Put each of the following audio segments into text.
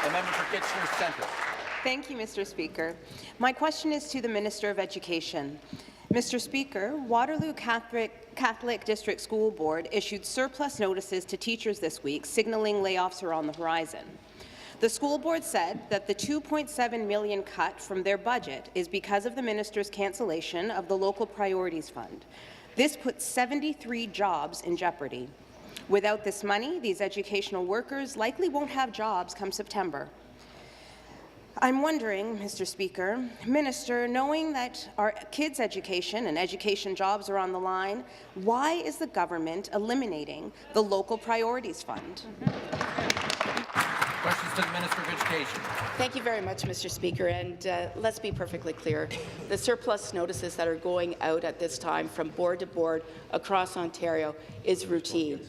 The member for Kitchener Centre. Thank you, Mr. Speaker. My question is to the Minister of Education. Mr. Speaker, Waterloo Catholic District School Board issued surplus notices to teachers this week, signaling layoffs are on the horizon. The school board said that the $2.7 million cut from their budget is because of the minister's cancellation of the Local Priorities Fund. This puts 73 jobs in jeopardy. Without this money, these educational workers likely won't have jobs come September. I'm wondering, Mr. Speaker, Minister, knowing that our kids' education and education jobs are on the line, why is the government eliminating the Local Priorities Fund? Questions to the Minister of Education. Thank you very much, Mr. Speaker. And let's be perfectly clear. The surplus notices that are going out at this time from board to board across Ontario is routine.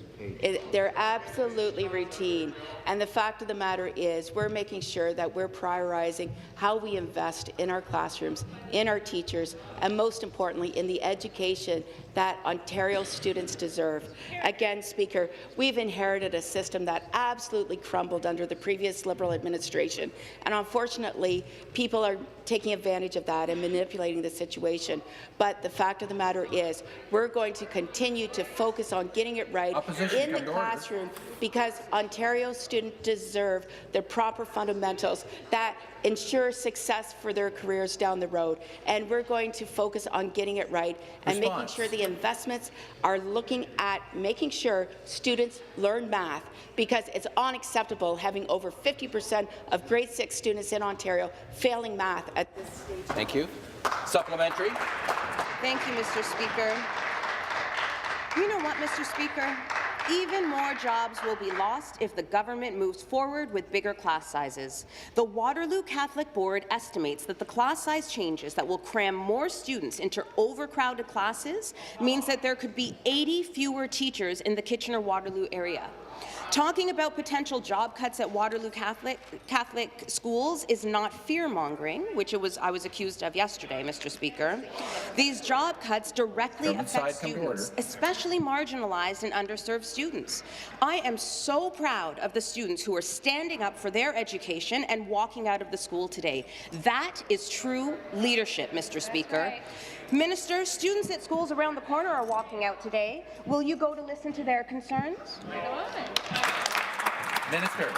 They're absolutely routine. And the fact of the matter is we're making sure that we're prioritizing how we invest in our classrooms, in our teachers, and most importantly, in the education that Ontario students deserve. Again, Speaker, we've inherited a system that absolutely crumbled under the previous Liberal administration, and unfortunately, people are taking advantage of that and manipulating the situation. But the fact of the matter is, we're going to continue to focus on getting it right in the classroom because Ontario students deserve the proper fundamentals that ensure success for their careers down the road. And we're going to focus on getting it right and making sure the investments are looking at making sure students learn math, because it's unacceptable having over 50% of grade 6 students in Ontario failing math at this stage. Thank you. Supplementary. Thank you, Mr. Speaker. You know what, Mr. Speaker? Even more jobs will be lost if the government moves forward with bigger class sizes. The Waterloo Catholic Board estimates that the class size changes that will cram more students into overcrowded classes means that there could be 80 fewer teachers in the Kitchener-Waterloo area. Talking about potential job cuts at Waterloo Catholic schools is not fear-mongering, which I was accused of yesterday, Mr. Speaker. These job cuts directly affect students, especially marginalized and underserved students. I am so proud of the students who are standing up for their education and walking out of the school today. That is true leadership, Mr. Speaker. Minister, students at schools around the corner are walking out today. Will you go to listen to their concerns? Minister.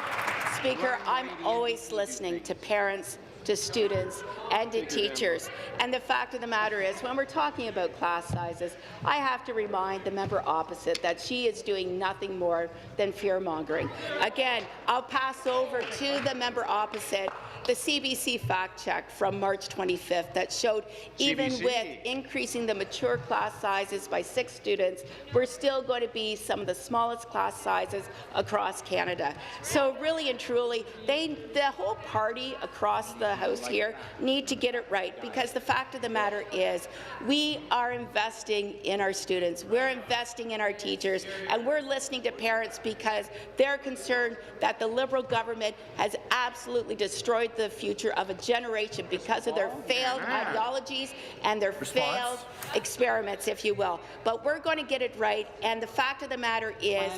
Speaker, I'm always listening to parents, to students, and to teachers. And the fact of the matter is, when we're talking about class sizes, I have to remind the member opposite that she is doing nothing more than fear-mongering. Again, I'll pass over to the member opposite the CBC fact check from March 25th that showed even with increasing the mature class sizes by 6 students, we're still going to be some of the smallest class sizes across Canada. So really and truly, the whole party across the House here need to get it right, because the fact of the matter is we are investing in our students, we're investing in our teachers, and we're listening to parents because they're concerned that the Liberal government has absolutely destroyed the future of a generation because of their failed ideologies and their failed experiments, if you will. But we're going to get it right, and the fact of the matter is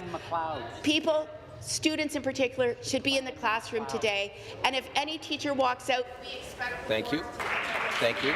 students in particular should be in the classroom today, and if any teacher walks out, we expect— Thank you. Thank you.